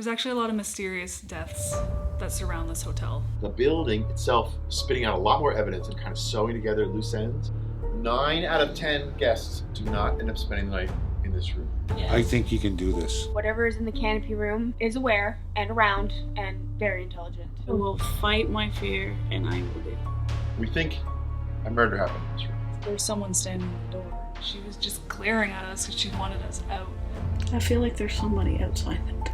There's actually a lot of mysterious deaths that surround this hotel. The building itself is spitting out a lot more evidence and kind of sewing together loose ends. 9 out of 10 guests do not end up spending the night in this room. Yes. I think he can do this. Whatever is in the Canopy room is aware and around and very intelligent. I will fight my fear, and I will do. We think a murder happened in this room. There's someone standing at the door. She was just glaring at us because she wanted us out. I feel like there's somebody outside the door.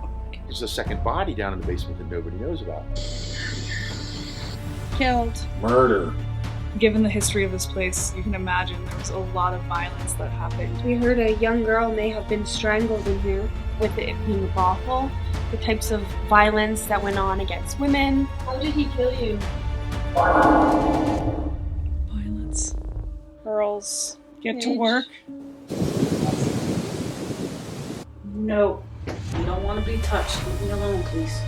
There's a second body down in the basement that nobody knows about. Killed. Murder. Given the history of this place, you can imagine there was a lot of violence that happened. We heard a young girl may have been strangled in here, with it being a brothel. The types of violence that went on against women. How did he kill you? Violence. Girls, get to work. No, you don't want to be touched. Leave me alone, please.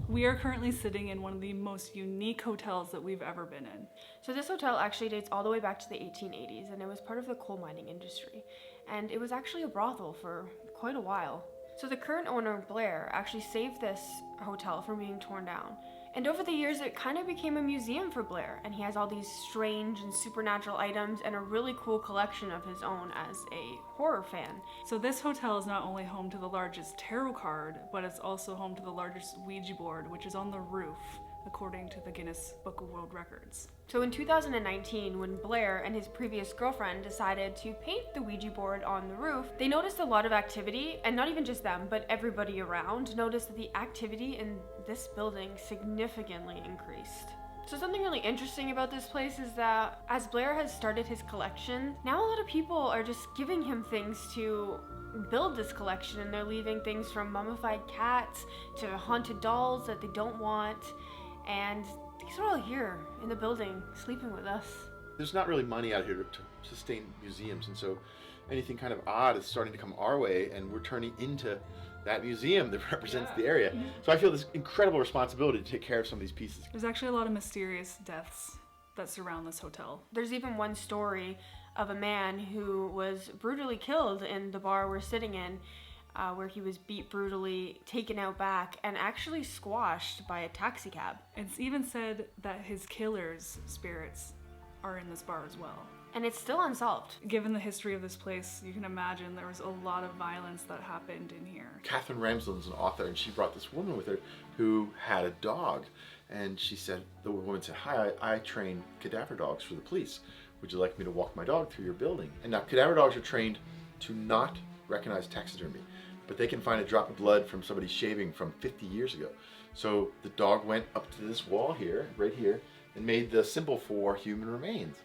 We are currently sitting in one of the most unique hotels that we've ever been in. So this hotel actually dates all the way back to the 1880s, and it was part of the coal mining industry. And it was actually a brothel for quite a while. So the current owner, Blair, actually saved this hotel from being torn down. And over the years, it kind of became a museum for Blair, and he has all these strange and supernatural items and a really cool collection of his own as a horror fan. So this hotel is not only home to the largest tarot card, but it's also home to the largest Ouija board, which is on the roof, according to the Guinness Book of World Records. So in 2019, when Blair and his previous girlfriend decided to paint the Ouija board on the roof, they noticed a lot of activity, and not even just them, but everybody around noticed that the activity in this building significantly increased. So something really interesting about this place is that as Blair has started his collection, now a lot of people are just giving him things to build this collection, and they're leaving things from mummified cats to haunted dolls that they don't want, and these are all here in the building, sleeping with us. There's not really money out here to sustain museums, and so anything kind of odd is starting to come our way, and we're turning into that museum that represents the area. So I feel this incredible responsibility to take care of some of these pieces. There's actually a lot of mysterious deaths that surround this hotel. There's even one story of a man who was brutally killed in the bar we're sitting in, where he was beat brutally, taken out back, and actually squashed by a taxi cab. It's even said that his killer's spirits are in this bar as well. And it's still unsolved. Given the history of this place, you can imagine there was a lot of violence that happened in here. Catherine Ramsland's an author, and she brought this woman with her who had a dog. And she said, the woman said, "Hi, I train cadaver dogs for the police. Would you like me to walk my dog through your building?" And now cadaver dogs are trained to not recognize taxidermy, but they can find a drop of blood from somebody shaving from 50 years ago. So the dog went up to this wall here, right here, and made the symbol for human remains.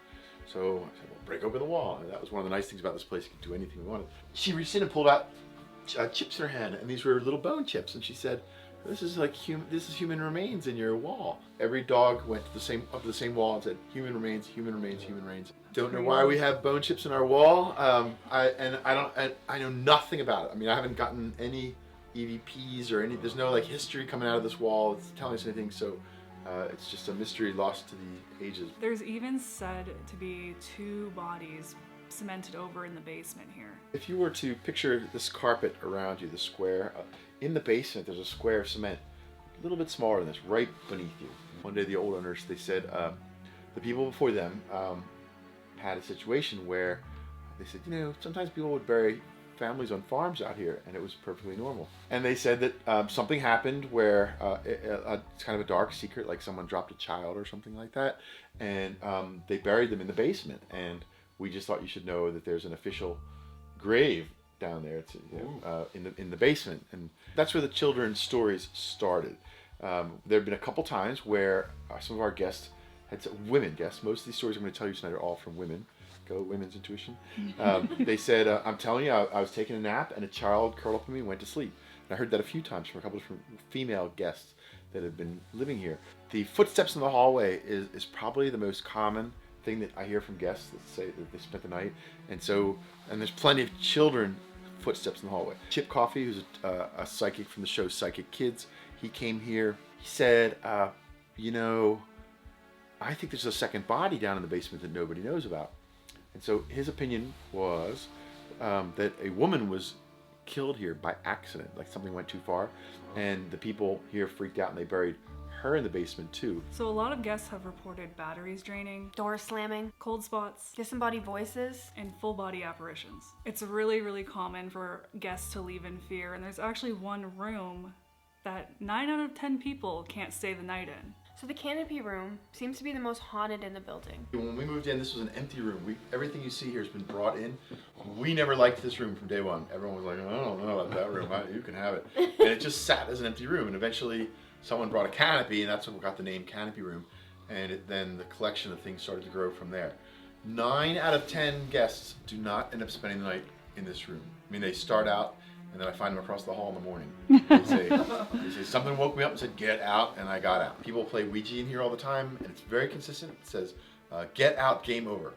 So I said, well, break open the wall. And that was one of the nice things about this place. You could do anything we wanted. She reached in and pulled out chips in her hand, and these were little bone chips. And she said, this is human remains in your wall. Every dog went to up to the same wall and said, human remains, human remains, human remains. Don't know why we have bone chips in our wall. I know nothing about it. I mean, I haven't gotten any EVPs or there's no like history coming out of this wall that's telling us anything. So it's just a mystery lost to the ages. There's even said to be 2 bodies cemented over in the basement here. If you were to picture this carpet around you, the square, in the basement there's a square of cement, a little bit smaller than this, right beneath you. One day the old owners, they said the people before them had a situation where they said, sometimes people would bury families on farms out here, and it was perfectly normal. And they said that something happened where it's kind of a dark secret, like someone dropped a child or something like that, and they buried them in the basement. And we just thought you should know that there's an official grave down there. It's in the basement, and that's where the children's stories started. There have been a couple times where some of our guests women guests. Most of these stories I'm going to tell you tonight are all from women. Go women's intuition. They said, I'm telling you, I was taking a nap and a child curled up with me and went to sleep. And I heard that a few times from a couple of different female guests that have been living here. The footsteps in the hallway is probably the most common thing that I hear from guests that say that they spent the night. And there's plenty of children footsteps in the hallway. Chip Coffey, who's a psychic from the show Psychic Kids, he came here He said, you know, I think there's a second body down in the basement that nobody knows about. And so his opinion was that a woman was killed here by accident, like something went too far, and the people here freaked out and they buried her in the basement too. So a lot of guests have reported batteries draining, Doors slamming, cold spots, disembodied voices. and full body apparitions. It's really, really common for guests to leave in fear, and there's actually one room that 9 out of 10 people can't stay the night in. So the Canopy room seems to be the most haunted in the building. When we moved in, this was an empty room. Everything you see here has been brought in. We never liked this room from day one. Everyone was like, I don't know about that room. You can have it. And it just sat as an empty room. And eventually someone brought a canopy, and that's when we got the name Canopy Room. And then the collection of things started to grow from there. 9 out of 10 guests do not end up spending the night in this room. I mean, they start out, and then I find them across the hall in the morning. They say something woke me up and said, get out, and I got out. People play Ouija in here all the time, and it's very consistent. It says, get out, game over.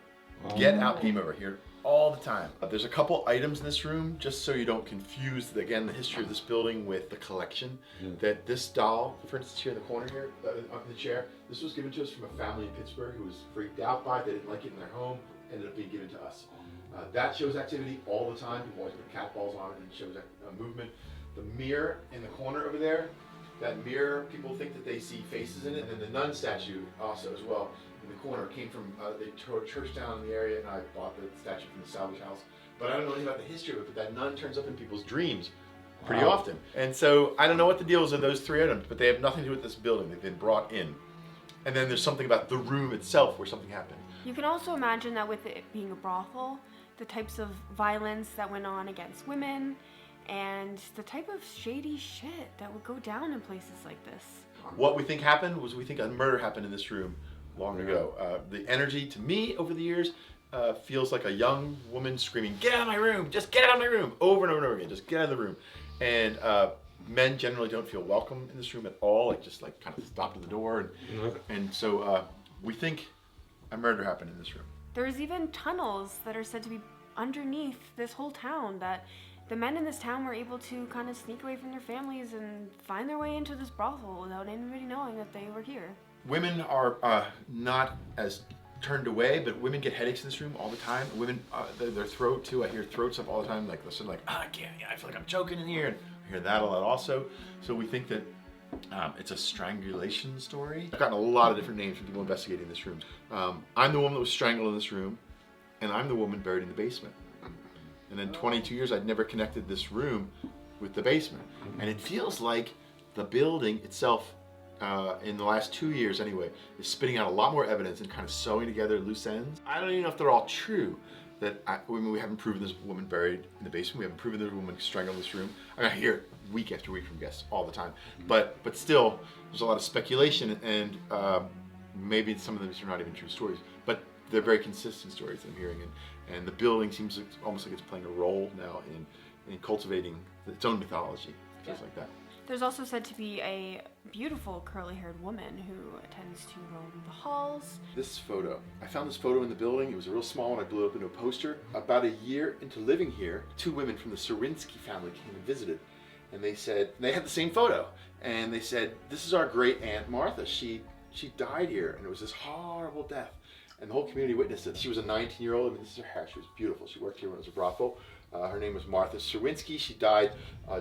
Get out, game over, here all the time. There's a couple items in this room, just so you don't confuse, again, the history of this building with the collection. That this doll, for instance, here in the corner here, up in the chair, this was given to us from a family in Pittsburgh who was freaked out by it. They didn't like it in their home, ended up being given to us. That shows activity all the time. People always put cat balls on it and it shows movement. The mirror in the corner over there, that mirror, people think that they see faces in it. And then the nun statue also as well in the corner came from, they tore a church down in the area, and I bought the statue from the salvage house. But I don't know anything about the history of it, but that nun turns up in people's dreams pretty often. And so I don't know what the deal is with those 3 items, but they have nothing to do with this building. They've been brought in. And then there's something about the room itself where something happened. You can also imagine that with it being a brothel, the types of violence that went on against women, and the type of shady shit that would go down in places like this. What we think happened was we think a murder happened in this room long ago. The energy to me over the years feels like a young woman screaming, get out of my room, just get out of my room, over and over and over again, just get out of the room. And men generally don't feel welcome in this room at all, like just like kind of stopped at the door. And so we think a murder happened in this room. There's even tunnels that are said to be underneath this whole town, that the men in this town were able to kind of sneak away from their families and find their way into this brothel without anybody knowing that they were here. Women are not as turned away, but women get headaches in this room all the time. Women, their throat too. I hear throat stuff all the time. Like listen, like I can't. I feel like I'm choking in here. And I hear that a lot also. So we think that it's a strangulation story. I've gotten a lot of different names from people investigating this room. I'm the woman that was strangled in this room, and I'm the woman buried in the basement. And in 22 years, I'd never connected this room with the basement. And it feels like the building itself, in the last 2 years anyway, is spitting out a lot more evidence and kind of sewing together loose ends. I don't even know if they're all true. We haven't proven this woman buried in the basement. We haven't proven there's a woman strangled in this room. I hear it week after week from guests all the time. But still, there's a lot of speculation, and maybe some of these are not even true stories. But they're very consistent stories that I'm hearing, and the building seems almost like it's playing a role now in cultivating its own mythology, just like that. There's also said to be a beautiful curly-haired woman who tends to roam the halls. This photo, I found this photo in the building. It was a real small one. I blew it up into a poster. About a year into living here, 2 women from the Sarinsky family came and visited, and they said, they had the same photo, and they said, this is our great aunt Martha. She died here, and it was this horrible death. And the whole community witnessed it. She was a 19-year-old. I mean, this is her hair. She was beautiful. She worked here when it was a brothel. Her name was Martha Sarinsky. She died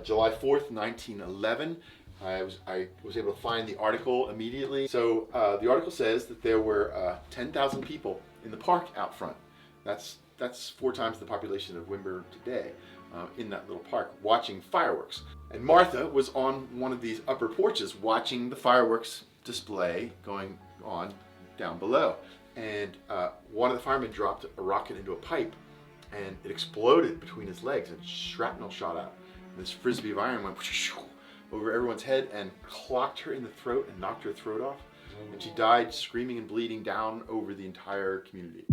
July 4th, 1911. I was able to find the article immediately. So the article says that there were 10,000 people in the park out front. That's 4 times the population of Windber today in that little park watching fireworks. And Martha was on one of these upper porches watching the fireworks display going on down below. And one of the firemen dropped a rocket into a pipe, and it exploded between his legs, and shrapnel shot out. And this frisbee of iron went over everyone's head and clocked her in the throat and knocked her throat off. And she died screaming and bleeding down over the entire community.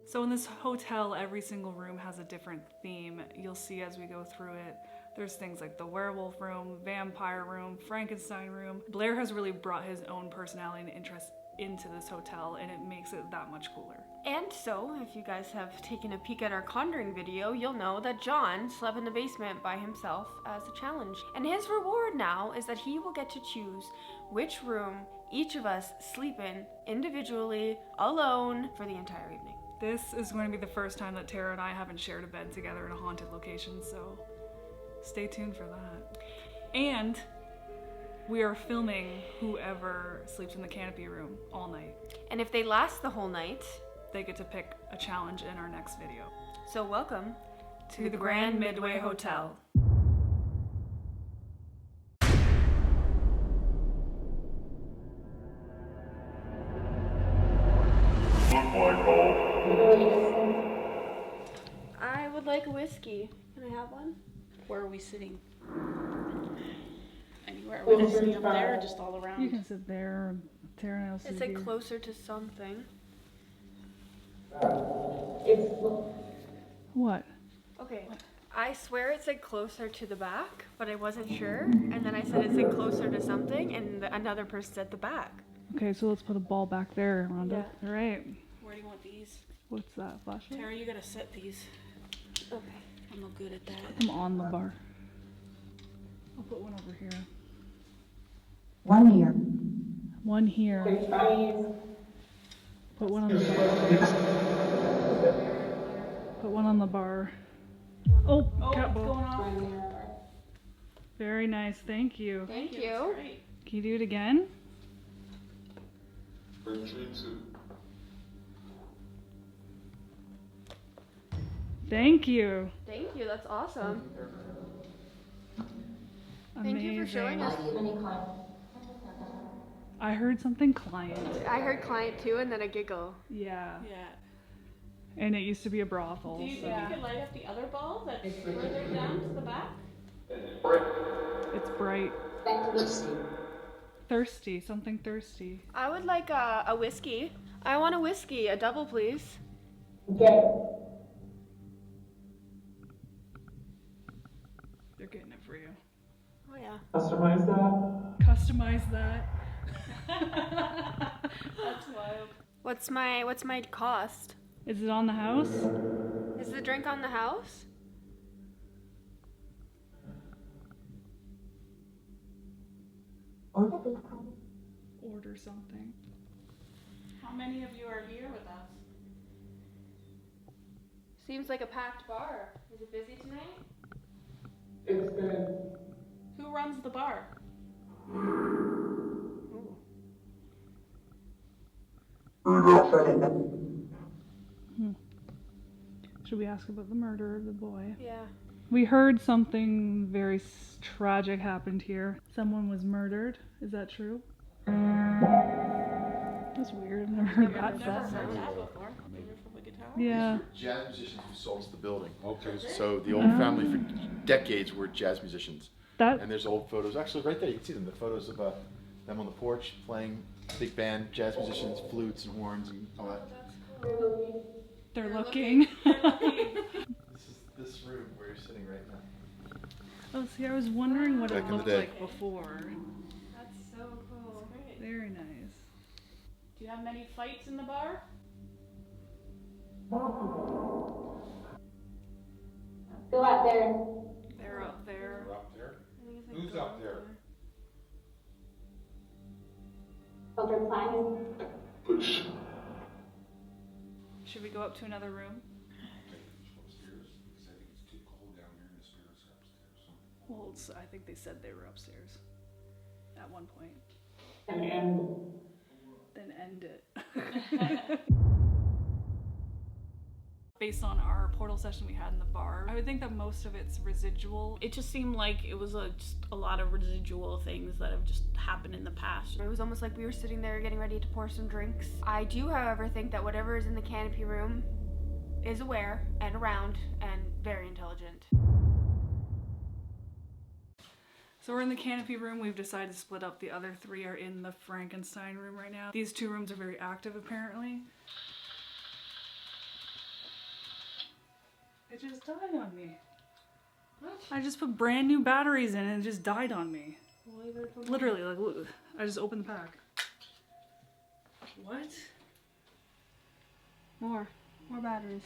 So in this hotel, every single room has a different theme. You'll see as we go through it. There's things like the werewolf room, vampire room, Frankenstein room. Blair has really brought his own personality and interest into this hotel, and it makes it that much cooler. And so, if you guys have taken a peek at our Conjuring video, you'll know that John slept in the basement by himself as a challenge. And his reward now is that he will get to choose which room each of us sleep in individually, alone, for the entire evening. This is going to be the first time that Tara and I haven't shared a bed together in a haunted location, so stay tuned for that. And we are filming whoever sleeps in the Canopy room all night. And if they last the whole night, they get to pick a challenge in our next video. So welcome To the Grand Midway Hotel. I would like a whiskey. Can I have one? Where are we sitting? Anywhere? Are we gonna sit up there or just all around? You can sit there. Tara and I will sit It's like here. closer to something. What? Okay. I swear it said closer to the back, but I wasn't sure. And then I said it said closer to something, and another person said the back. Okay, so let's put a ball back there, Rhonda. All right. Where do you want these? What's that, flashlight? Tara, you gotta set these. Okay. I'm no good at that. I'm on the bar. I'll put one over here. One here. One here. Put one on the bar. Put one on the bar. Oh, cat ball. Going on? Very nice. Thank you. Thank you. Great. Can you do it again? Thank you. Thank you. That's awesome. Amazing. Thank you for showing us. I heard something client. I heard client too, and then a giggle. Yeah. Yeah. And it used to be a brothel. Do you so- think you could light up the other ball that's further down to the back? It's bright. Thirsty. Something thirsty. I would like a whiskey. I want a whiskey, a double, please. They're getting it for you. Oh yeah. Customize that. Customize that. That's wild. What's my cost? Is it on the house? Is the drink on the house? Order something. How many of you are here with us? Seems like a packed bar. Is it busy tonight? It's good. Who runs the bar? Ooh. Should we ask about the murder of the boy? Yeah. We heard something very tragic happened here. Someone was murdered. Is that true? That's weird. I've never heard that I've never said. heard that before. Maybe from the guitar? Yeah. Jazz musicians who sold the building. Okay. So the old family for decades were jazz musicians. That And there's old photos, actually right there, you can see them, the photos of them on the porch playing big band, jazz musicians, flutes and horns and all that. they're looking. This is this room where you're sitting right now. Oh, see, I was wondering what Back it in the looked day. like before. That's so cool. Great. Very nice. Do you have many fights in the bar? Go out there. They're up there. We're up there. Who's up there? Children climbing. Should we go up to another room? Upstairs, because I think it's too cold down here and the spirits are upstairs. Well, I think they said they were upstairs at one point. And Then end it. Based on our portal session we had in the bar, I would think that most of it's residual. It just seemed like it was just a lot of residual things that have just happened in the past. It was almost like we were sitting there getting ready to pour some drinks. I do, however, think that whatever is in the Canopy room is aware and around and very intelligent. So we're in the Canopy room. We've decided to split up. The other three are in the Frankenstein room right now. These two rooms are very active, apparently. It just died on me. What? I just put brand new batteries in and it just died on me. Literally, like, look, I just opened the pack. What? More batteries.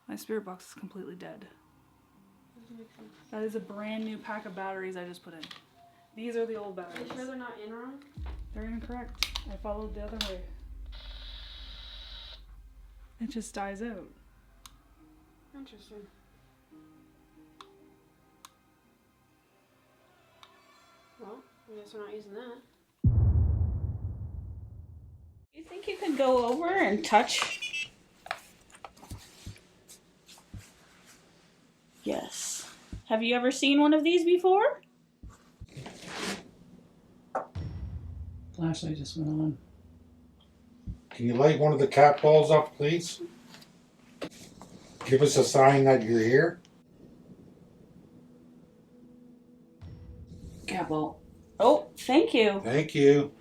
My spirit box is completely dead. That is a brand new pack of batteries I just put in. These are the old Are batteries. you sure they're not in wrong? They're incorrect. I followed the other way. It just dies out. Interesting. Well, I guess we're not using that. You think you could go over and touch? Yes. Have you ever seen one of these before? Flashlight just went on. Can you light one of the cat balls up, please? Give us a sign that you're here. Cat ball. Oh, thank you. Thank you.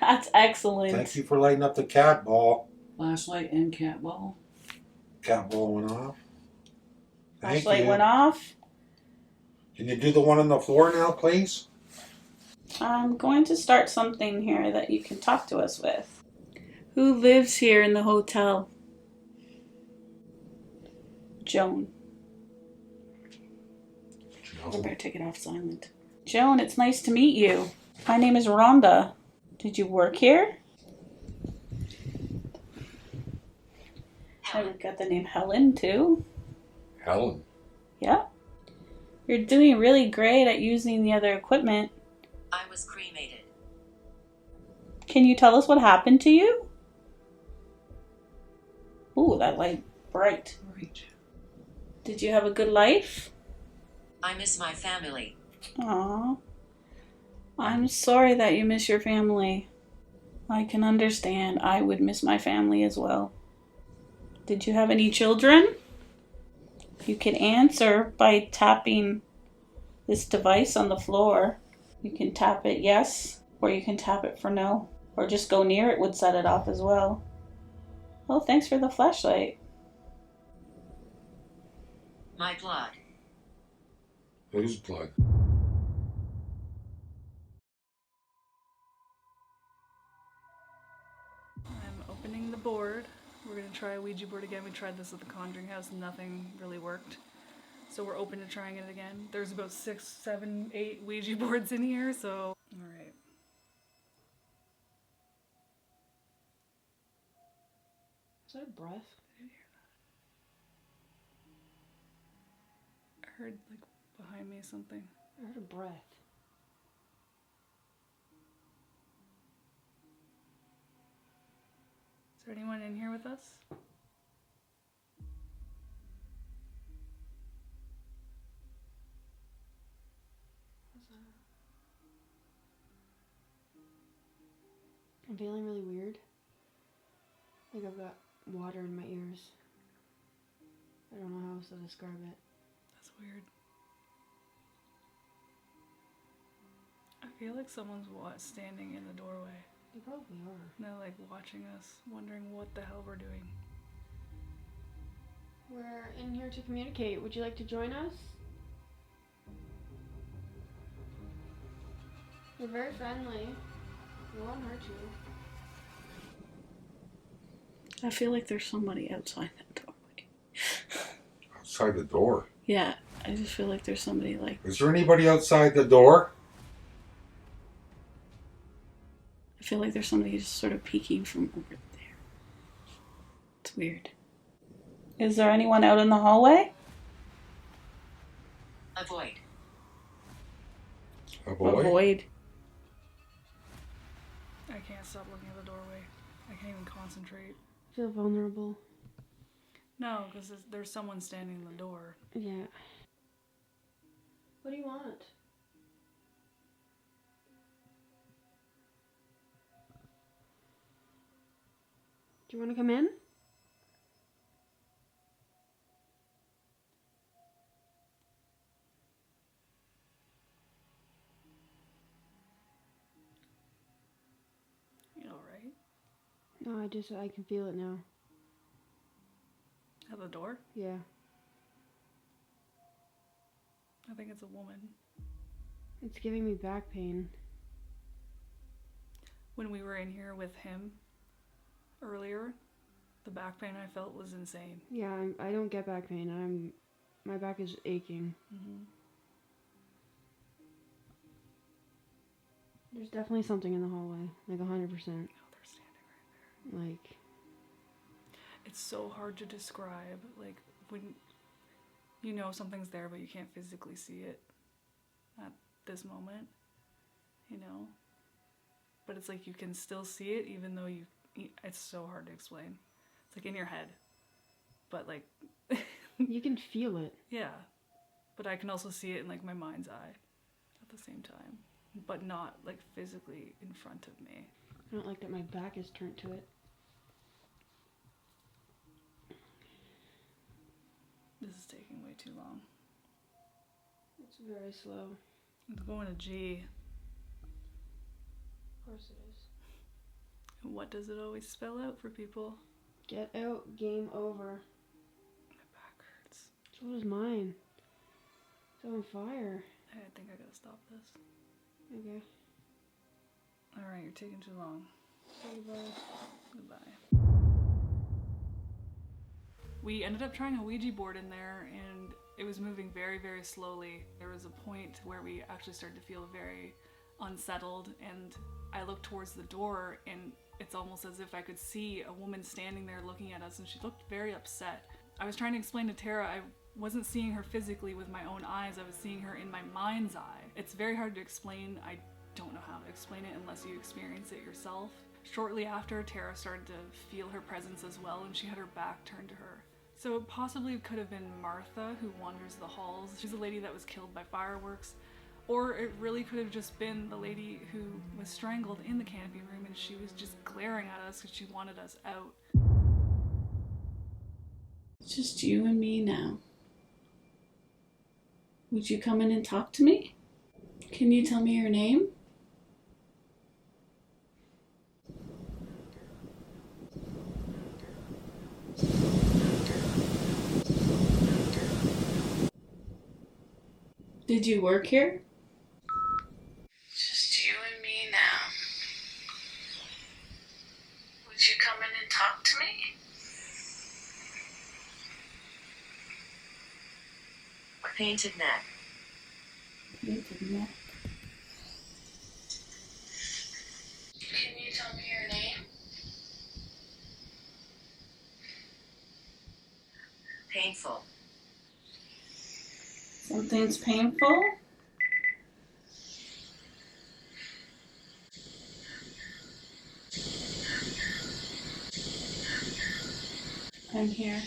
That's excellent. Thank you for lighting up the cat ball. Flashlight and cat ball. Cat ball went off. Thank Flashlight you. went off. Can you do the one on the floor now, please? I'm going to start something here that you can talk to us with. Who lives here in the hotel? Joan. I better take it off silent. Joan, it's nice to meet you. My name is Rhonda. Did you work here? I've got the name Helen too. Helen. Yeah. You're doing really great at using the other equipment. I was cremated. Can you tell us what happened to you? Ooh, that light bright. Right. Did you have a good life? I miss my family. Aw. I'm sorry that you miss your family. I can understand. I would miss my family as well. Did you have any children? You can answer by tapping this device on the floor. You can tap it yes, or you can tap it for no. Or just go near it would set it off as well. Oh, thanks for the flashlight. My blood. Whose blood? I'm opening the board. We're going to try a Ouija board again. We tried this at the Conjuring House and nothing really worked. So we're open to trying it again. There's about 6, 7, 8 Ouija boards in here, so... Alright. Is that a breath? I heard, like, behind me something. I heard a breath. Is there anyone in here with us? I'm feeling really weird. Like I've got water in my ears. I don't know how else to describe it. That's weird. I feel like someone's standing in the doorway. They probably are. And they're like watching us, wondering what the hell we're doing. We're in here to communicate. Would you like to join us? We're very friendly. We won't hurt you. I feel like there's somebody outside that doorway. Outside the door. Yeah, I just feel like there's somebody like... Is there anybody outside the door? I feel like there's somebody just sort of peeking from over there. It's weird. Is there anyone out in the hallway? Avoid. A boy? Avoid. I can't stop looking at the doorway. I can't even concentrate. I feel vulnerable. No, because there's someone standing in the door. Yeah. What do you want? Do you want to come in? You alright? No, I can feel it now. At the door? Yeah. I think it's a woman. It's giving me back pain. when we were in here with him earlier, the back pain I felt was insane. Yeah, I don't get back pain. My back is aching. Mm-hmm. There's definitely something in the hallway, like 100%. Oh, they're standing right there. Like, it's so hard to describe, like, when you know something's there but you can't physically see it at this moment, you know? But it's like you can still see it even though it's so hard to explain. It's like in your head, but like... you can feel it. Yeah, but I can also see it in like my mind's eye at the same time, but not like physically in front of me. I don't like that my back is turned to it. This is taking way too long. It's very slow. It's going to G. Of course it is. What does it always spell out for people? Get out, game over. My back hurts. So does mine. It's on fire. I think I gotta stop this. Okay. Alright, you're taking too long. Goodbye. Goodbye. We ended up trying a Ouija board in there and it was moving very, very slowly. There was a point where we actually started to feel very unsettled and I looked towards the door and it's almost as if I could see a woman standing there looking at us and she looked very upset. I was trying to explain to Tara I wasn't seeing her physically with my own eyes, I was seeing her in my mind's eye. It's very hard to explain. I don't know how to explain it unless you experience it yourself. Shortly after, Tara started to feel her presence as well and she had her back turned to her. So it possibly could have been Martha who wanders the halls. She's a lady that was killed by fireworks. Or it really could have just been the lady who was strangled in the canopy room and she was just glaring at us because she wanted us out. It's just you and me now. Would you come in and talk to me? Can you tell me your name? Did you work here? Just you and me now. Would you come in and talk to me? Painted neck. Painted neck. Can you tell me your name? Painful. Something's painful? I'm here.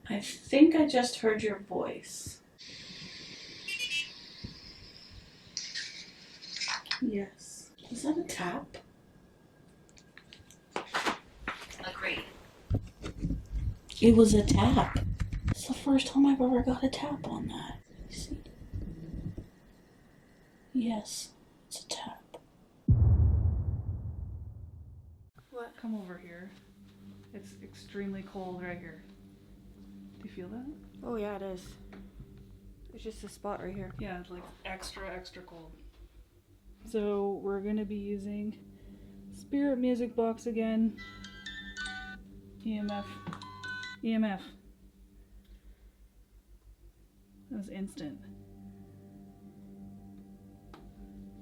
I think I just heard your voice. Yes. Is that a tap? Agreed. It was a tap. It's the first time I've ever got a tap on that. See? Yes, it's a tap. What? Come over here. It's extremely cold right here. Do you feel that? Oh yeah, it is. It's just a spot right here. Yeah, it's like extra, extra cold. So we're gonna be using Spirit Music Box again. EMF. EMF. That was instant.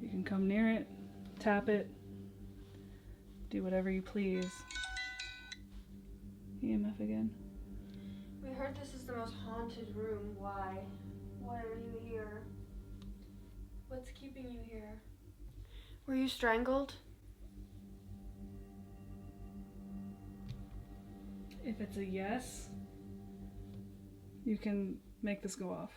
You can come near it, tap it, do whatever you please. EMF again. We heard this is the most haunted room. Why? Why are you here? What's keeping you here? Were you strangled? If it's a yes, you can make this go off.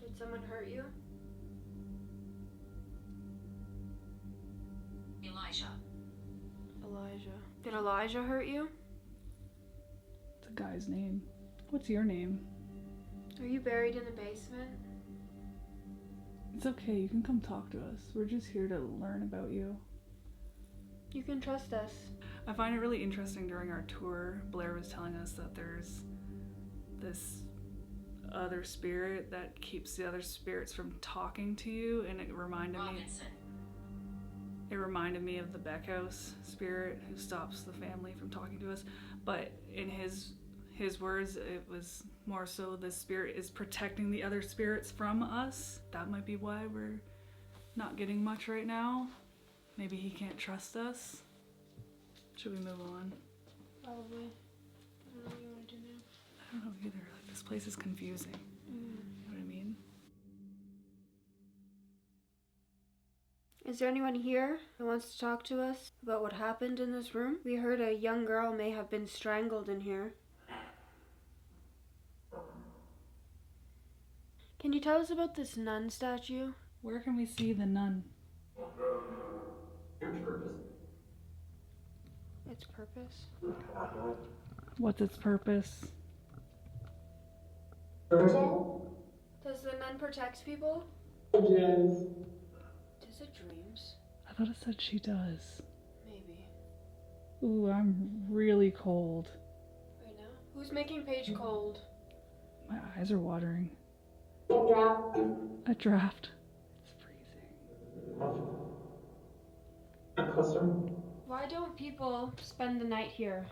Did someone hurt you? Elijah. Elijah. Did Elijah hurt you? It's a guy's name. What's your name? Are you buried in the basement? It's okay, you can come talk to us. We're just here to learn about you. You can trust us. I find it really interesting during our tour, Blair was telling us that there's this other spirit that keeps the other spirits from talking to you, and it reminded me of the Beckhouse spirit who stops the family from talking to us. But in his words, it was more so the spirit is protecting the other spirits from us. That might be why we're not getting much right now. Maybe he can't trust us. Should we move on? Probably. I don't know what you want to do now. I don't know either. Like, this place is confusing. You know what I mean? Is there anyone here who wants to talk to us about what happened in this room? We heard a young girl may have been strangled in here. Can you tell us about this nun statue? Where can we see the nun? Its purpose? What's its purpose? Does the nun protect people? Yes. Does it dreams? I thought it said she does. Maybe. Ooh, I'm really cold. Right now? Who's making Paige cold? My eyes are watering. Draft. A draft. It's freezing. Why don't people spend the night here?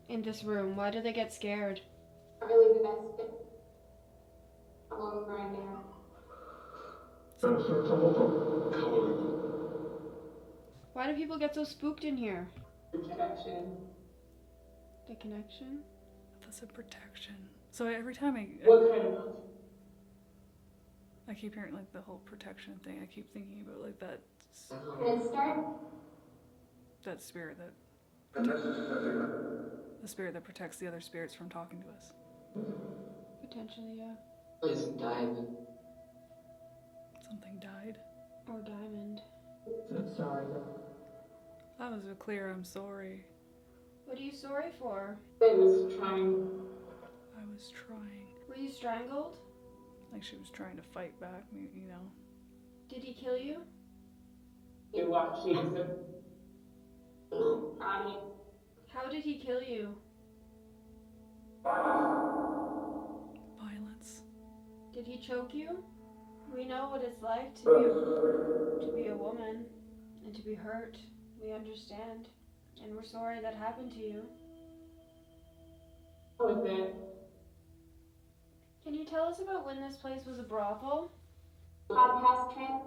In this room? Why do they get scared? Not really the best fit. I'm over right now. Why do people get so spooked in here? Protection. The connection? That's a protection. So every time What kind of? I keep hearing like the whole protection thing, I keep thinking about like that Can it start? that spirit that the spirit that protects the other spirits from talking to us. Potentially, yeah. It's diamond. Something died. Or diamond. Sorry. That was a clear I'm sorry. What are you sorry for? I was trying. I was trying. Were you strangled? Like she was trying to fight back, you know. Did he kill you? You watch these. Audience. How did he kill you? Violence. Did he choke you? We know what it's like to be a woman and to be hurt. We understand. And we're sorry that happened to you. With it. Can you tell us about when this place was a brothel? Podcast trip.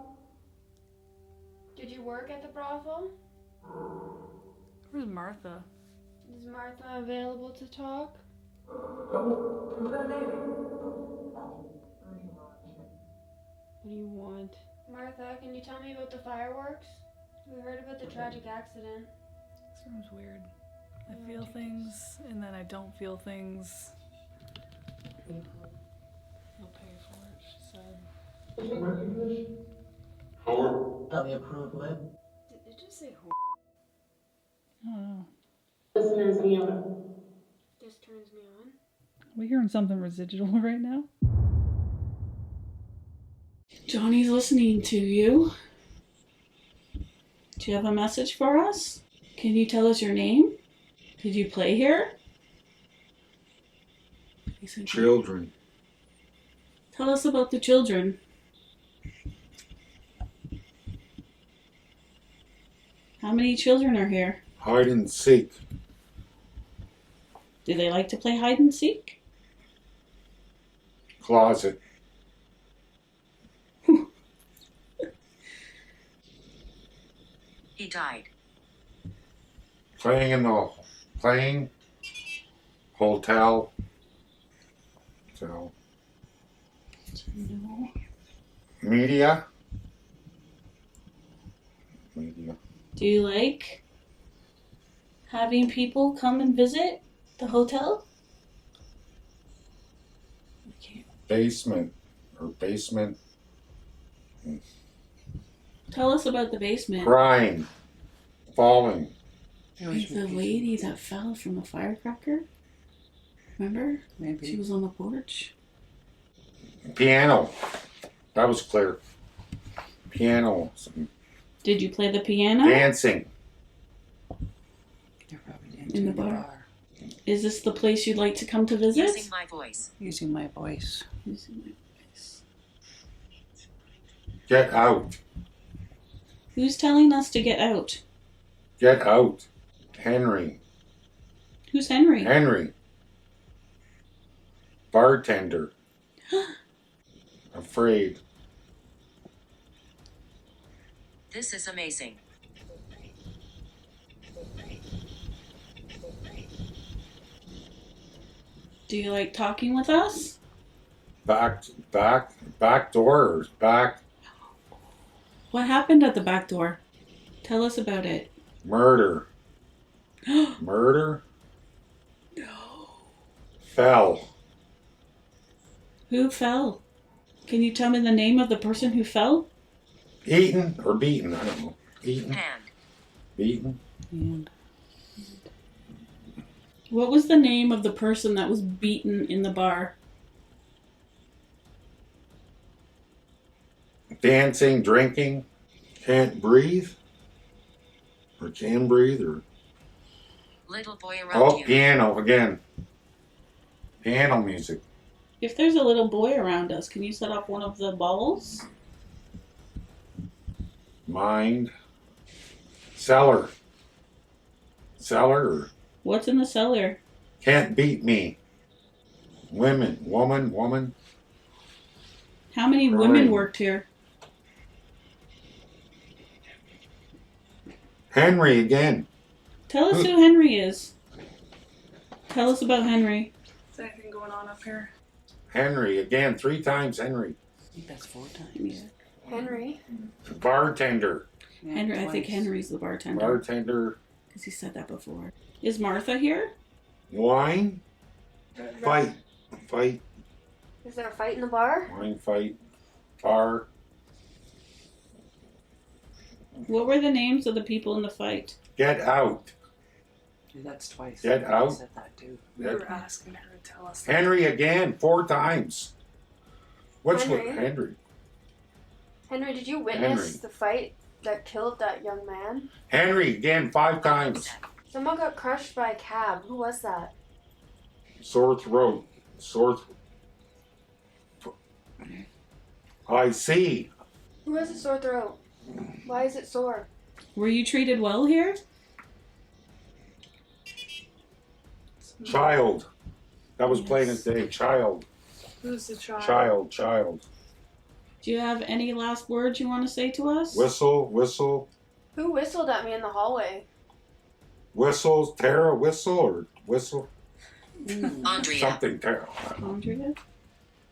Did you work at the brothel? Where's Martha? Is Martha available to talk? What do you want? Martha, can you tell me about the fireworks? We heard about the tragic accident. This room's weird. I feel things and then I don't feel things. You'll pay for it, she said. Probably approved with. Did it just say who? I don't know. Listeners, me on. This turns me on. Are we hearing something residual right now? Johnny's listening to you. Do you have a message for us? Can you tell us your name? Did you play here? Children. Tell us about the children. How many children are here? Hide and seek. Do they like to play hide and seek? Closet. He died. Playing hotel. So. No. Media. Do you like having people come and visit the hotel? Basement. Tell us about the basement. Crying. Falling. Like the lady that fell from a firecracker? Remember? Maybe. She was on the porch. Piano. That was clear. Piano. Did you play the piano? Dancing. They're probably dancing In the bar. Is this the place you'd like to come to visit? Using my voice. Using my voice. Using my voice. Get out. Who's telling us to get out? Get out. Henry. Who's Henry? Henry. Bartender. Afraid. This is amazing. Do you like talking with us? Back door or back What happened at the back door? Tell us about it. murder. Murder? No. Fell. Who fell? Can you tell me the name of the person who fell? Eaten or beaten? I don't know. Eaten. Hand. Beaten. And What was the name of the person that was beaten in the bar? Dancing, drinking, can't breathe. Or can breathe or Little boy around oh, you. piano again. Piano music. If there's a little boy around us, can you set up one of the balls? Mind. Cellar. Cellar or What's in the cellar? can't beat me. Woman. How many Right. women worked here? Henry again. Tell us who Henry is. Tell us about Henry. Is there anything going on up here? Henry again. 3 times Henry. I think that's 4 times. Yeah. Henry. Bartender. Yeah, Henry, I think twice. Henry's the bartender. Bartender. Because he said that before. Is Martha here? Wine. Fight. Is there a fight in the bar? Wine fight. Bar. What were the names of the people in the fight? Get out. Yeah, that's twice. Get I out. said that too. We That- were asking her to tell us. that. Henry again. 4 times. What's Henry? with Henry? Henry, did you witness Henry. the fight that killed that young man? Henry again. 5 times. Someone got crushed by a cab. Who was that? Sore throat. I see. Who has a sore throat? Why is it sore? Were you treated well here? Child. That was playing Yes. today. Child. Who's the child? Child. Do you have any last words you want to say to us? Whistle. Who whistled at me in the hallway? Whistles. Tara whistle or whistle? Andrea. Something Tara. Andrea?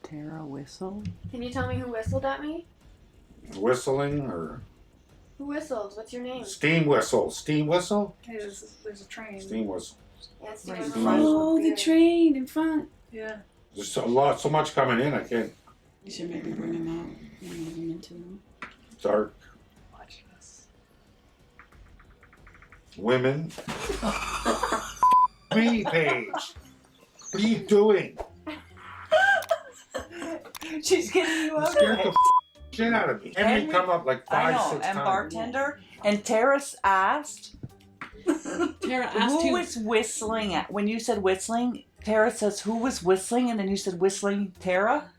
Tara Whistle. Can you tell me who whistled at me? Whistling or Who whistled? What's your name? steam whistle. Steam whistle? Hey, there's a train. Steam whistle. Yeah, it's Right. Steven Oh, the Tyler. train in front. Yeah. There's so much coming in. I can't. You should maybe bring him out and move him into them. Dark Watch this. women. Me, Paige. What are you doing? She's getting you out Scared of the it. shit out of me. Henry Henry- come up like I 5, know, 6 and times. bartender. And Terrace asked, Tara asked who who. was whistling at? When you said whistling, Tara says, who was whistling? And then you said whistling Tara.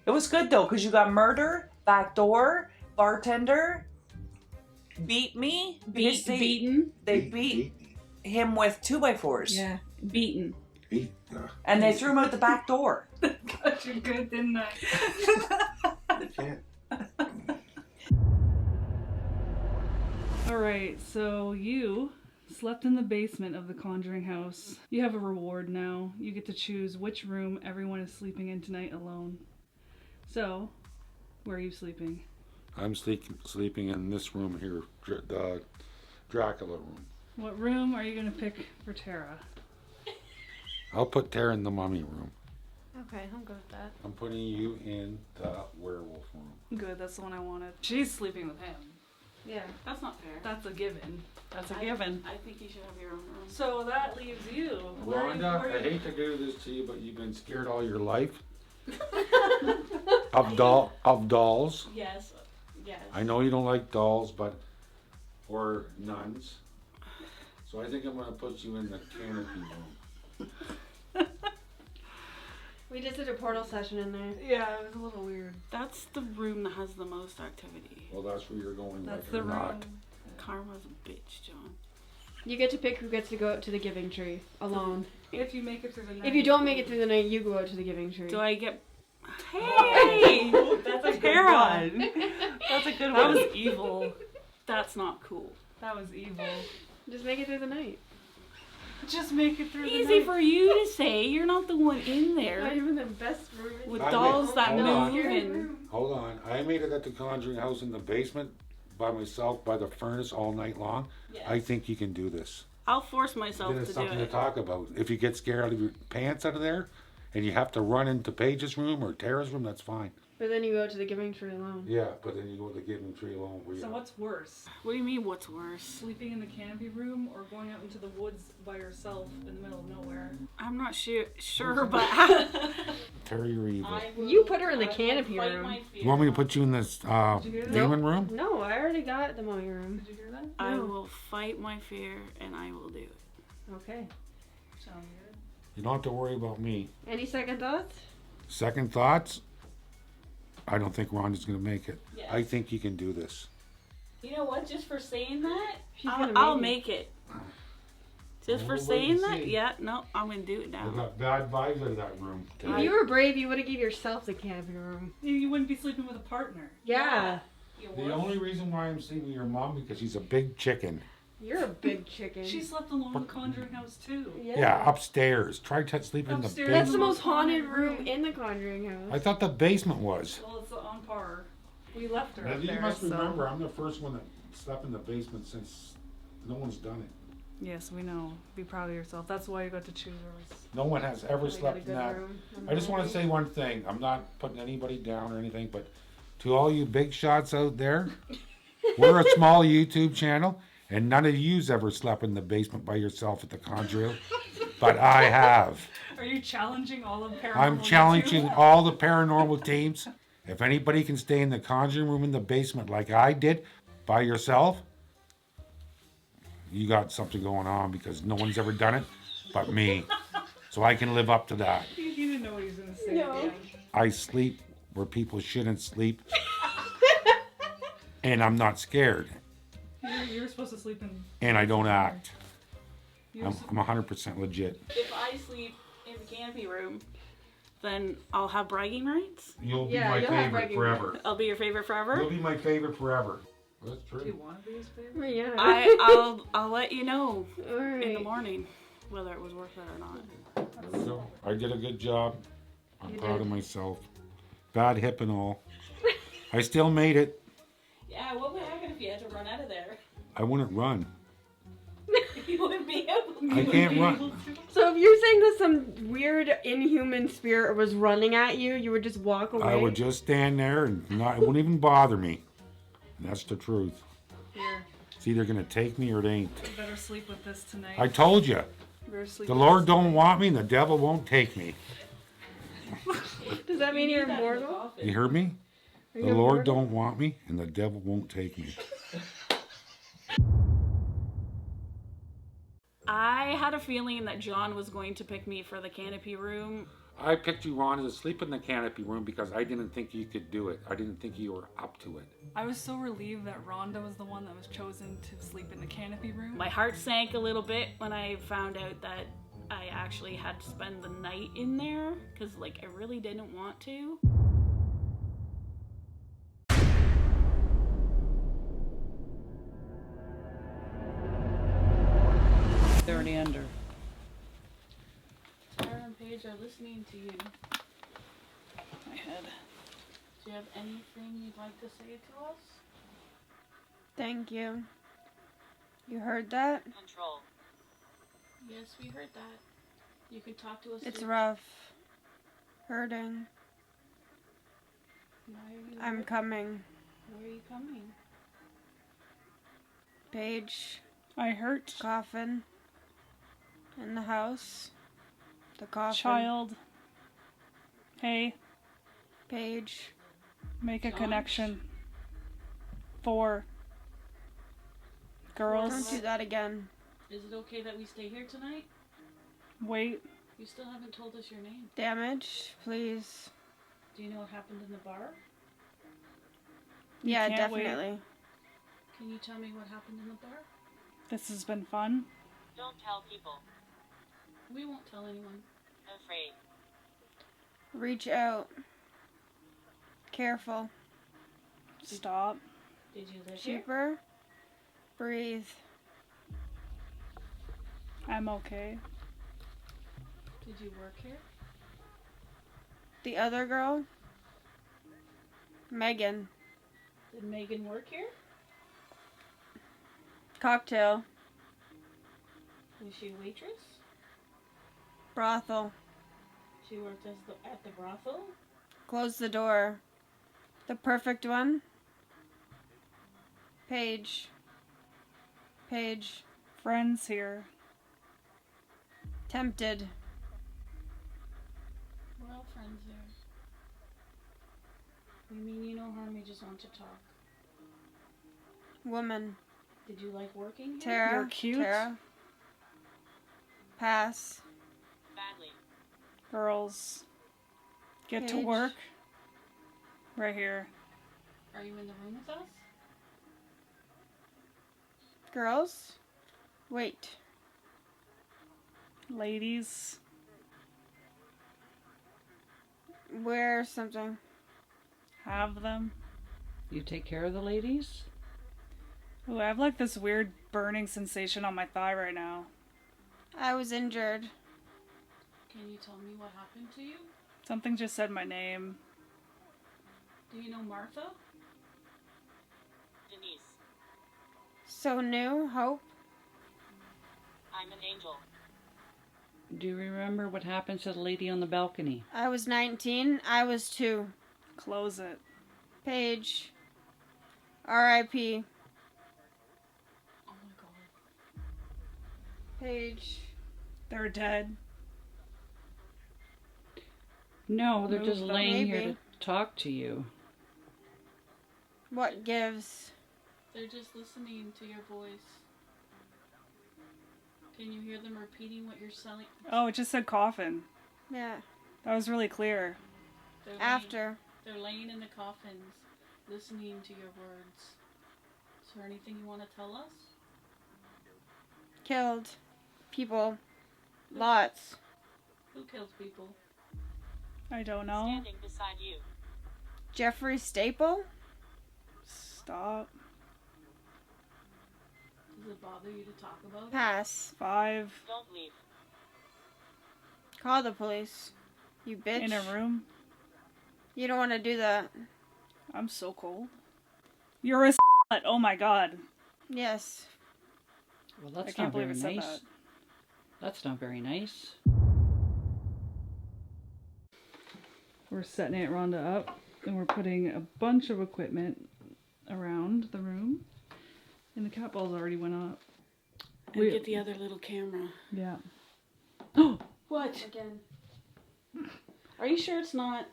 It was good though, because you got murder, back door, bartender, beat me. because Beaten. They beat him with 2x4s. Yeah, beaten. Beat. And they threw him out the back door. Got you good, didn't I? I can't. Alright, so you slept in the basement of the Conjuring house. You have a reward now. You get to choose which room everyone is sleeping in tonight alone. So, where are you sleeping? I'm sleeping in this room here, the Dracula room. What room are you going to pick for Tara? I'll put Tara in the mummy room. Okay, I'm good with that. I'm putting you in the werewolf room. Good, that's the one I wanted. She's sleeping with him. Yeah, that's not fair. That's a given. That's a given. I think you should have your own room. So that leaves you. Rhonda, I hate to do this to you, but you've been scared all your life. Of dolls. Yes. Yes. I know you don't like dolls, or nuns. So I think I'm gonna put you in the canopy room. We just did a portal session in there. Yeah, it was a little weird. That's the room that has the most activity. Well, that's where you're going. That's like the or room. not. Karma's a bitch, John. You get to pick who gets to go out to the giving tree alone. If you make it through the night. If you don't make it through the night, you go out to the giving tree. Do I get... Hey! That's a good Tara! one. That's a good That one. was evil. That's not cool. That was evil. Just make it through the night. Just make it through the Easy night. for you to say. You're not the one in Not there even the best room. with I dolls made- that hold on. move and... Hold on. I made it at the Conjuring House in the basement by myself by the furnace all night long. Yes. I think you can do this. I'll force myself Then it's to do something to it. talk about. If you get scared out of your pants out of there, and you have to run into Paige's room or Tara's room, that's fine. But then you go out to the giving tree alone. Yeah, but then you go to the giving tree alone. Where So you what's worse? What do you mean, what's worse? Sleeping in the canopy room or going out into the woods by yourself in the middle of nowhere? I'm not sure, but... Terry, you're evil. You put her in the canopy fight room. my You fear. want me to put you in this Did you hear that? demon room? No, I already got the mummy room. Did you hear that? I No. will fight my fear, and I will do it. Okay. Sound good? You don't have to worry about me. Any second thoughts? Second thoughts? I don't think Rhonda's going to make it. Yes. I think you can do this. You know what? Just for saying that, She's I'll gonna make it. Just for We'll wait saying and that? see. Yeah, no, I'm gonna do it We now. got bad vibes out of that room. If you were brave, you would have given yourself the canopy room. You wouldn't be sleeping with a partner. Yeah. The only reason why I'm sleeping with your mom because she's a big chicken. You're a big chicken. She slept alone in the Conjuring House too. Yeah, upstairs. Try sleeping in the Upstairs. That's basement. the most haunted room in the Conjuring House. I thought the basement was. Well, it's on par. We left her Now, up you there. must so- remember, I'm the first one that slept in the basement since no one's done it. Yes, we know. Be proud of yourself. That's why you got to choose yours. No one has ever We got a slept in good that. room. I just want to say one thing. I'm not putting anybody down or anything, but to all you big shots out there, we're a small YouTube channel, and none of you's ever slept in the basement by yourself at the Conjuring, but I have. Are you challenging all of Paranormal? I'm challenging all the paranormal teams. If anybody can stay in the Conjuring room in the basement like I did by yourself, you got something going on because no one's ever done it but me. So I can live up to that. You didn't know what he was going to say. No. at the end. I sleep where people shouldn't sleep. And I'm not scared. You were supposed to sleep in. And I don't act. You were I'm, sup- I'm 100% legit. If I sleep in the canopy room, then I'll have bragging rights. You'll be Yeah, my you'll have favorite bragging forever. I'll be your favorite forever. You'll be my favorite forever. That's Do you true. want to be his favorite? Well, yeah. I'll let you know All in the right. morning whether it was worth it or not. There we go. I did a good job. I'm You proud did. of myself. Bad hip and all. I still made it. Yeah, what would happen if you had to run out of there? I wouldn't run. You wouldn't be able to. I can't run. So if you're saying that some weird inhuman spirit was running at you, you would just walk away? I would just stand there and not, it wouldn't even bother me. And that's the truth. Here, It's either going to take me or it ain't. you better sleep with this tonight. I told you. You better sleep The with Lord this don't tonight. want me and the devil won't take me. Does that mean you're Need that in the immortal? coffin. You heard me? Are The you Lord immortal? don't want me and the devil won't take me. I had a feeling that John was going to pick me for the canopy room. I picked you, Ron, to sleep in the canopy room because I didn't think you could do it. I didn't think you were up to it. I was so relieved that Rhonda was the one that was chosen to sleep in the canopy room. My heart sank a little bit when I found out that I actually had to spend the night in there because, like, I really didn't want to. They're already under. Sarah and Paige are listening to you. My head. Do you have anything you'd like to say to us? Thank you. You heard that? Control. Yes, we heard that. You could talk to us. It's too. rough. Hurting. Why are you? I'm coming. Where are you coming? Paige. I hurt. Coffin. In the house. The coffin. Child. Hey. Paige. Make a connection. 4. Girls. Don't do that again. Is it okay that we stay here tonight? Wait. You still haven't told us your name. Damage, please. Do you know what happened in the bar? Yeah, can't wait. definitely. Can you tell me what happened in the bar? This has been fun. Don't tell people. We won't tell anyone. Afraid. Reach out. Careful. Stop. Did you live here? Cheaper. Breathe. I'm okay. Did you work here? The other girl? Megan. Did Megan work here? Cocktail. Was she a waitress? Brothel. She worked at the brothel? Close the door. The perfect one? Page. Page. Friends here. Tempted. We're all friends here. We mean you no harm, we just want to talk. Woman. Did you like working here? Tara. You're cute. Tara. Pass. Badly. Girls. Get to Page. work. Right here. Are you in the room with us? Girls. Wait. Ladies. Wear something. Have them. You take care of the ladies? Ooh, I have like this weird burning sensation on my thigh right now. I was injured. Can you tell me what happened to you? Something just said my name. Do you know Martha? Denise. So new. Hope. I'm an angel. Do you remember what happened to the lady on the balcony? I was 19. I was 2. Close it. Page. R.I.P. Oh my god. Page. They're dead. No, they're Move just them. laying here Maybe. to talk to you. What gives? They're just listening to your voice. Can you hear them repeating what you're selling? Oh, it just said coffin. Yeah. That was really clear. They're After. They're laying in the coffins, listening to your words. Is there anything you want to tell us? Killed. People. Lots. Who kills people? I don't know. Standing beside you. Jeffrey Staple? Stop. Does it bother you to talk about it? Pass. 5. Don't leave. Call the police. You bitch. In a room. You don't want to do that. I'm so cold. You're a slut. Oh my god. Yes. Well, I that's can't not believe very it said nice. that. That's not very nice. We're setting Aunt Rhonda up and we're putting a bunch of equipment around the room. And the cat balls already went up. And get the other little camera. Yeah. What? Again. Are you sure it's not?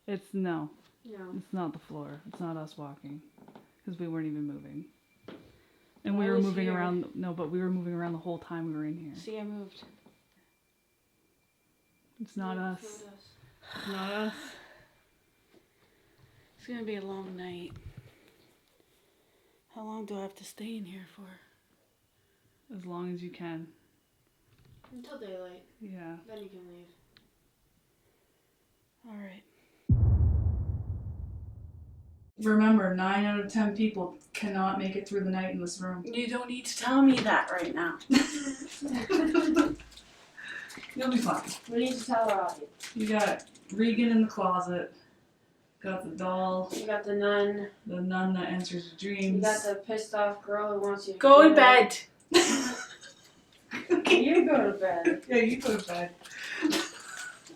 It's no. No. It's not the floor. It's not us walking. Because we weren't even moving. And we I were was moving here. around. No, but we were moving around the whole time we were in here. See, I moved. It's not No, us. it's not us. It's not us. It's gonna be a long night. How long do I have to stay in here for? As long as you can. Until daylight. Yeah. Then you can leave. Alright. Remember, 9 out of 10 people cannot make it through the night in this room. You don't need to tell me that right now. You'll be fine. We need to tell our audience. You got Regan in the closet. Got the doll. You got the nun. The nun that answers your dreams. You got the pissed off girl who wants you to Go do to bed. You go to bed. Yeah, you go to bed.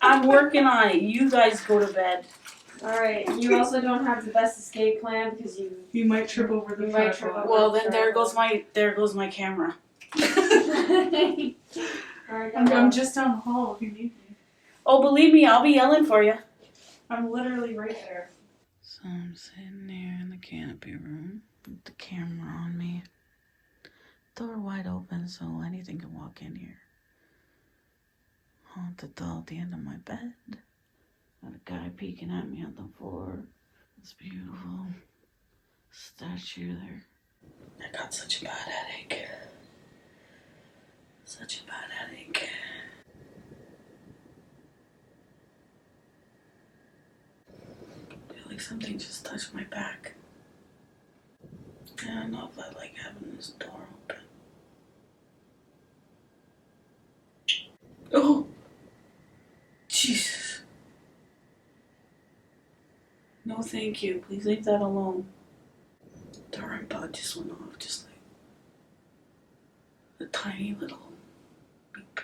I'm working on it. You guys go to bed. Alright, you also don't have the best escape plan because You might trip over the You might tripod. trip over- Well, then there goes my camera. I'm just down the hall if you need me. Oh, believe me, I'll be yelling for you. I'm literally right there. So I'm sitting there in the canopy room with the camera on me. Door wide open so anything can walk in here. Haunted doll at the end of my bed. Got a guy peeking at me on the floor. This beautiful statue there. I got such a bad headache. Such a bad headache. I feel like something just touched my back. I don't know if I like having this door open. Oh! Jesus. No, thank you. Please leave that alone. The REM pod just went off, just like a tiny little beep.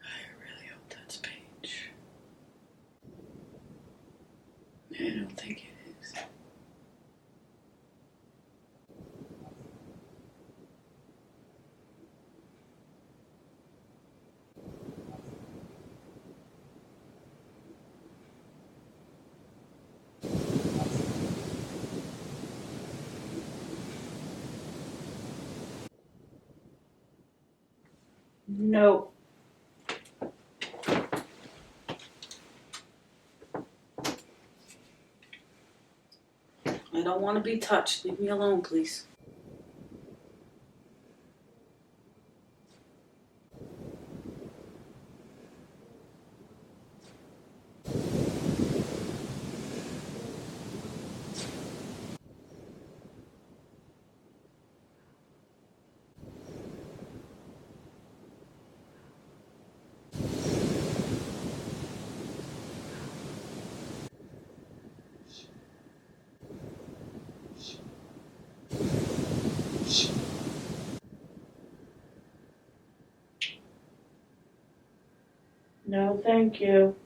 I really hope that's Paige. I don't think it is. No. I don't want to be touched. Leave me alone, please. No, thank you.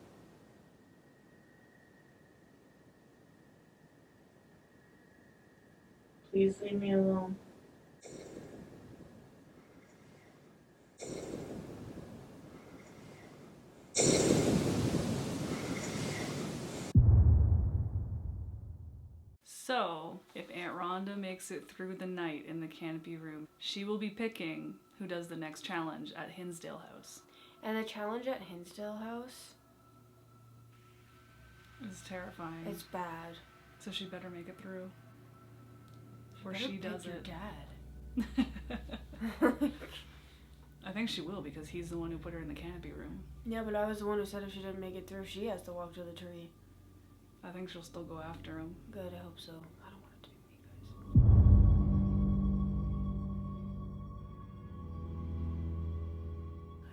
Please leave me alone. So, if Aunt Rhonda makes it through the night in the canopy room, she will be picking who does the next challenge at Hinsdale House. And the challenge at Hinsdale House is terrifying. It's bad. So she better make it through. Or she does your it. Dad. I think she will because he's the one who put her in the canopy room. Yeah, but I was the one who said if she didn't make it through, she has to walk to the tree. I think she'll still go after him. Good, I hope so. I don't want it to be me, guys.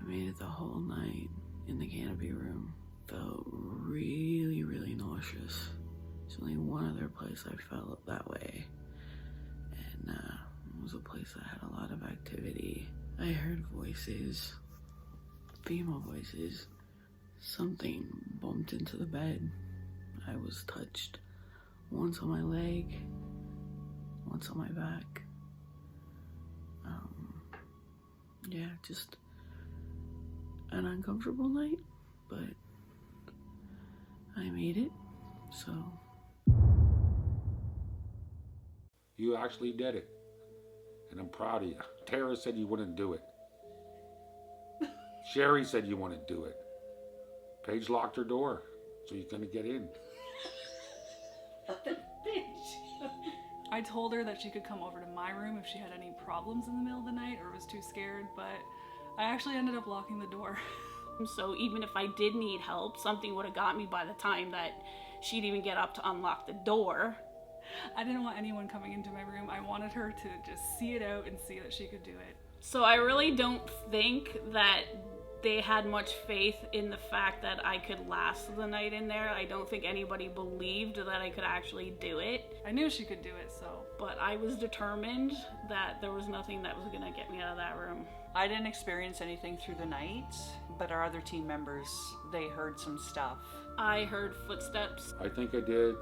I made it the whole night in the canopy room. Felt really, really nauseous. There's only one other place I felt that way. And it was a place that had a lot of activity. I heard voices, female voices. Something bumped into the bed. I was touched once on my leg, once on my back. Yeah, just an uncomfortable night, but I made it, so. You actually did it. And I'm proud of you. Tara said you wouldn't do it. Sherry said you wouldn't do it. Paige locked her door, so you couldn't get in. I told her that she could come over to my room if she had any problems in the middle of the night or was too scared, but I actually ended up locking the door. So even if I did need help, something would have got me by the time that she'd even get up to unlock the door. I didn't want anyone coming into my room. I wanted her to just see it out and see that she could do it. So I really don't think that they had much faith in the fact that I could last the night in there. I don't think anybody believed that I could actually do it. I knew she could do it, so. But I was determined that there was nothing that was gonna get me out of that room. I didn't experience anything through the night, but our other team members, they heard some stuff. I heard footsteps. I think I did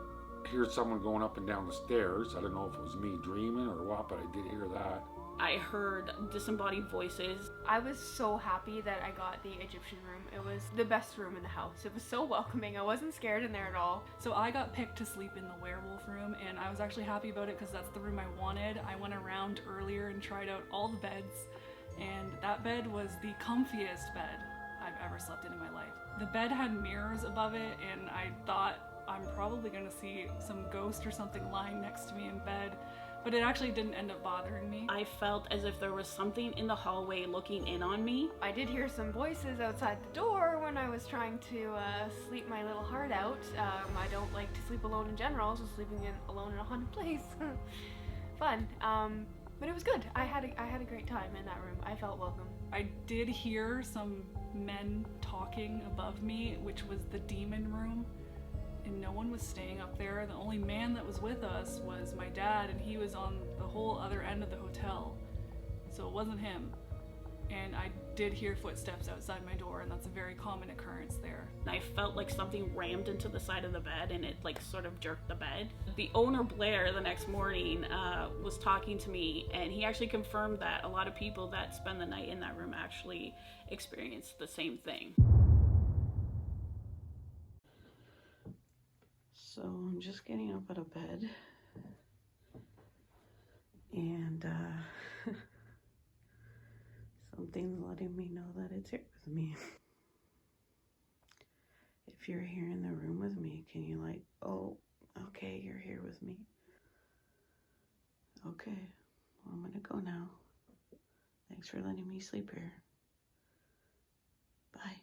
hear someone going up and down the stairs. I don't know if it was me dreaming or what, but I did hear that. I heard disembodied voices. I was so happy that I got the Egyptian room. It was the best room in the house. It was so welcoming. I wasn't scared in there at all. So I got picked to sleep in the werewolf room, and I was actually happy about it because that's the room I wanted. I went around earlier and tried out all the beds, and that bed was the comfiest bed I've ever slept in my life. The bed had mirrors above it, and I thought I'm probably gonna see some ghost or something lying next to me in bed, but it actually didn't end up bothering me. I felt as if there was something in the hallway looking in on me. I did hear some voices outside the door when I was trying to sleep my little heart out. I don't like to sleep alone in general, so sleeping alone in a haunted place, fun. But it was good. I had a great time in that room. I felt welcome. I did hear some men talking above me, which was the demon room, and no one was staying up there. The only man that was with us was my dad, and he was on the whole other end of the hotel, so it wasn't him. And I did hear footsteps outside my door, and that's a very common occurrence there. I felt like something rammed into the side of the bed, and it like sort of jerked the bed. The owner, Blair, the next morning was talking to me, and he actually confirmed that a lot of people that spend the night in that room actually experience the same thing. So I'm just getting up out of bed, and something's letting me know that it's here with me. If you're here in the room with me, can you like, oh, okay, you're here with me. Okay, well, I'm gonna go now. Thanks for letting me sleep here. Bye.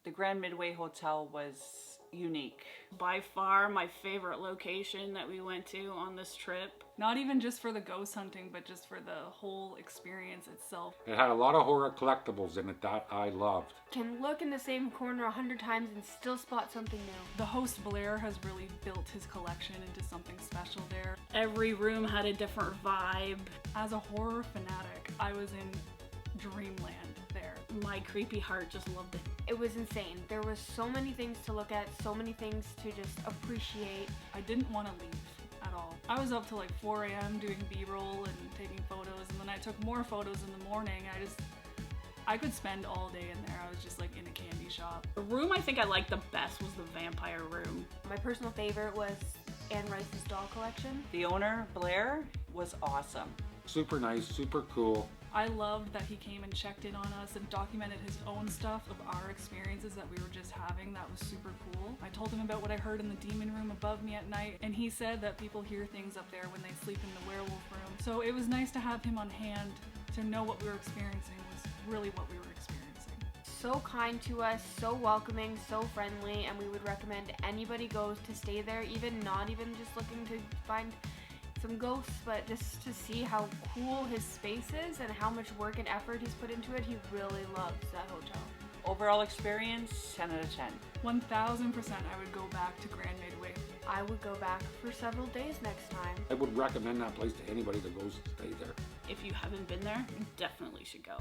The Grand Midway Hotel was unique. By far my favorite location that we went to on this trip. Not even just for the ghost hunting, but just for the whole experience itself. It had a lot of horror collectibles in it that I loved. Can look in the same corner 100 times and still spot something new. The host Blair has really built his collection into something special there. Every room had a different vibe. As a horror fanatic, I was in dreamland there. My creepy heart just loved it. It was insane. There was so many things to look at, so many things to just appreciate. I didn't want to leave at all. I was up till like 4 a.m. doing B-roll and taking photos, and then I took more photos in the morning. I could spend all day in there. I was just like in a candy shop. The room I think I liked the best was the vampire room. My personal favorite was Anne Rice's doll collection. The owner, Blair, was awesome. Super nice, super cool. I loved that he came and checked in on us and documented his own stuff of our experiences that we were just having. That was super cool. I told him about what I heard in the demon room above me at night, and he said that people hear things up there when they sleep in the werewolf room. So it was nice to have him on hand to know what we were experiencing was really what we were experiencing. So kind to us, so welcoming, so friendly, and we would recommend anybody goes to stay there, not even just looking to find some ghosts, but just to see how cool his space is and how much work and effort he's put into it. He really loves that hotel. Overall experience, 10 out of 10. 1000% I would go back to Grand Midway. I would go back for several days next time. I would recommend that place to anybody that goes to stay there. If you haven't been there, you definitely should go.